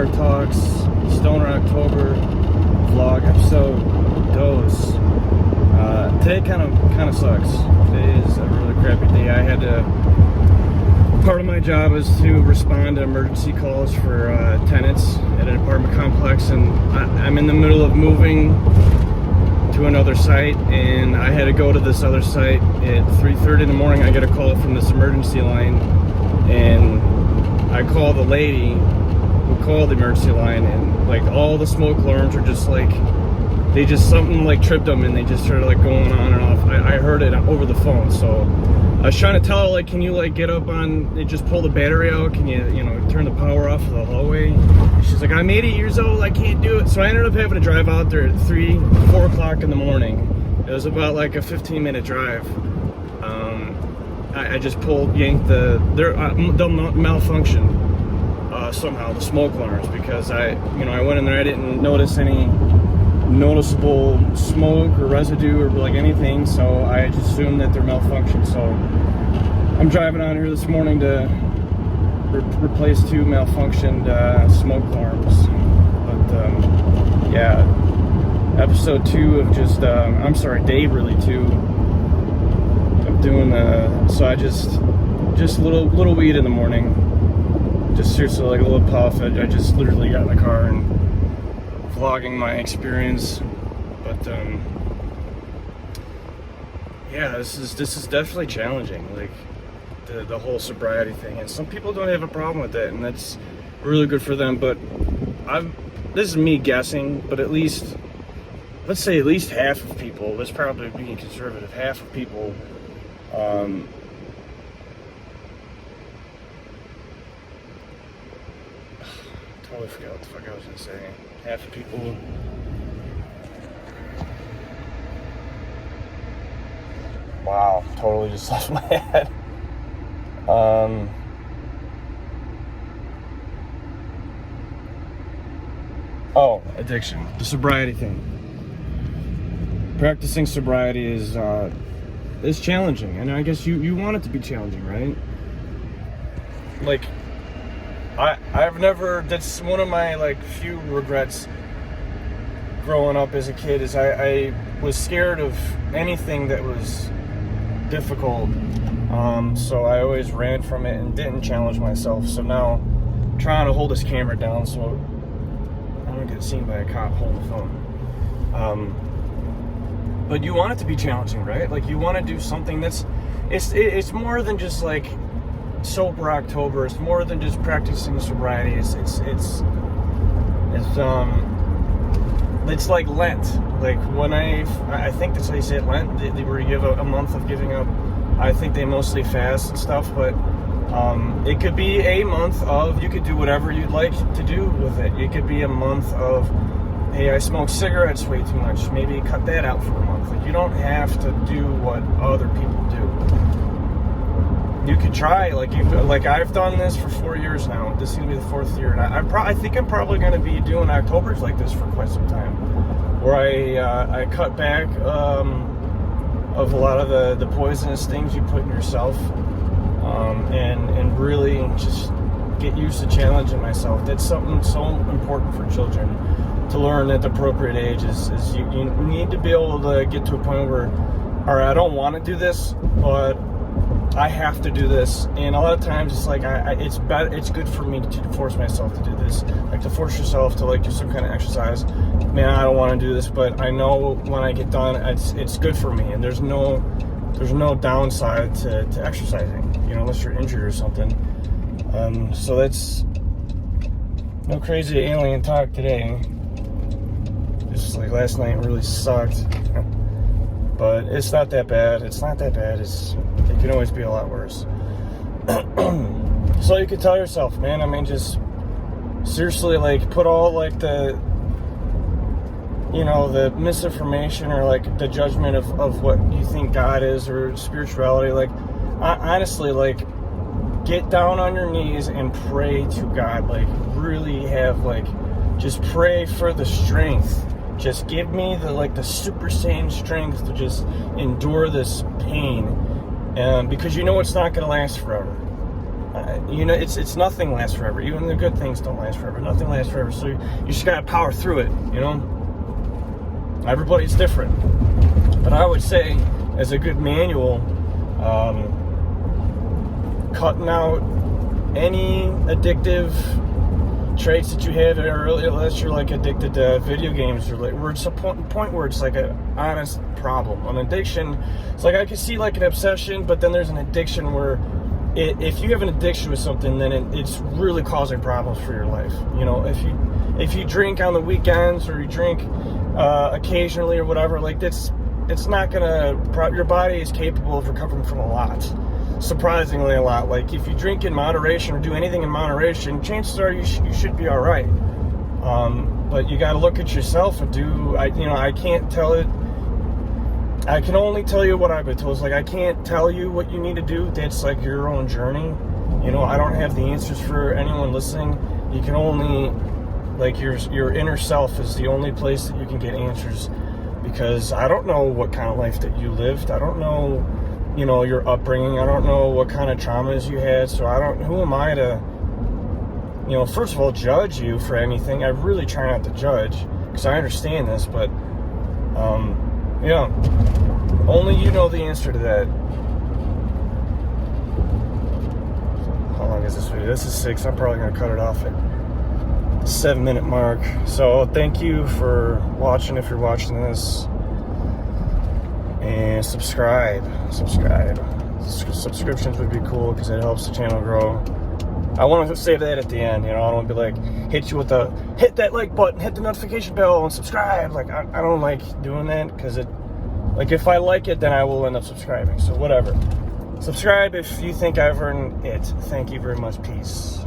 Stoner Talks, Stoner October vlog episode dose. Today kind of sucks. Today is a really crappy day. I had to. Part of my job is to respond to emergency calls for tenants at an apartment complex, and I'm in the middle of moving to another site, and I had to go to this other site at 3:30 in the morning. I get a call from this emergency line, and I call the lady who called the emergency line, and like all the smoke alarms are just like, they just, something like tripped them, and they just started like going on and off. I heard it over the phone, so I was trying to tell her, like, can you like get up on, just pull the battery out, can you turn the power off of the hallway? She's like, I'm 80 years old, I can't do it. So I ended up having to drive out there at 4 o'clock in the morning. It was about like a 15-minute drive. I just yanked they'll malfunction somehow, the smoke alarms, because I went in there, I didn't notice any noticeable smoke or residue or like anything, so I just assumed that they're malfunctioned. So I'm driving on here this morning to replace 2 malfunctioned smoke alarms. But yeah, episode 2 of just day really 2 of doing so I just little weed in the morning, just seriously like a little puff. I just literally got in the car and vlogging my experience. But yeah, this is definitely challenging, like the whole sobriety thing, and some people don't have a problem with that, and that's really good for them. But this is me guessing, but let's say at least half of people, that's probably being conservative, half of people totally forgot what the fuck I was gonna say. Half of people wow, totally just left my head. Addiction, the sobriety thing. Practicing sobriety is challenging, and I guess you want it to be challenging, right? Like that's one of my like few regrets growing up as a kid, is I was scared of anything that was difficult, so I always ran from it and didn't challenge myself. So now I'm trying to hold this camera down so I don't get seen by a cop holding the phone. But you want it to be challenging, right? Like you want to do something it's more than just like Sober October. It's more than just practicing sobriety. It's like Lent. Like when I think that's how you say it, Lent, where you give a month of giving up. I think they mostly fast and stuff, but it could be a month of, you could do whatever you'd like to do with it. It could be a month of, hey, I smoke cigarettes way too much. Maybe cut that out for a month. Like you don't have to do what other people do. You could try, like I've done this for 4 years now. This is gonna be the 4th year, and I think I'm probably gonna be doing Octobers like this for quite some time, where I cut back of a lot of the poisonous things you put in yourself, and really just get used to challenging myself. That's something so important for children to learn at the appropriate age. Is you need to be able to get to a point where, all right, I don't want to do this, but I have to do this. And a lot of times it's like it's good for me to force myself to do this, like to force yourself to like do some kind of exercise. Man, I don't want to do this, but I know when I get done, it's good for me, and there's no downside to exercising, unless you're injured or something. So that's no crazy alien talk today. Just like last night really sucked. But it's not that bad. It can always be a lot worse. So you could tell yourself, man, I mean, just seriously, like, put all like the misinformation or like the judgment of what you think God is or spirituality. Like, honestly, like, get down on your knees and pray to God. Like, really have, like, just pray for the strength. Just give me the super saiyan strength to just endure this pain, because it's not going to last forever. it's nothing lasts forever. Even the good things don't last forever. Nothing lasts forever. So you just gotta power through it. Everybody's different. But I would say, as a good manual, cutting out any addictive traits that you have, or unless you're like addicted to video games, or like where it's a point where it's like an honest problem. An addiction, it's like I can see like an obsession, but then there's an addiction where if you have an addiction with something, then it's really causing problems for your life. If you drink on the weekends, or you drink occasionally or whatever, like it's not gonna. Your body is capable of recovering from a lot. Surprisingly a lot. Like if you drink in moderation or do anything in moderation, chances are you should be all right. But you got to look at yourself and I can't tell it. I can only tell you what I've been told. It's like I can't tell you what you need to do. That's like your own journey. I don't have the answers for anyone listening. You can only, like, your inner self is the only place that you can get answers, because I don't know what kind of life that you lived. I don't know your upbringing. I don't know what kind of traumas you had. So who am I to, first of all, judge you for anything? I really try not to judge, because I understand this, but, only you know the answer to that. How long is this video? This is 6. I'm probably going to cut it off at 7-minute mark. So thank you for watching, if you're watching this. And subscribe. Subscriptions would be cool, because it helps the channel grow. I want to say that at the end. I don't want to be like, hit that like button, hit the notification bell, and subscribe. Like, I don't like doing that, because if I like it, then I will end up subscribing. So whatever. Subscribe if you think I've earned it. Thank you very much. Peace.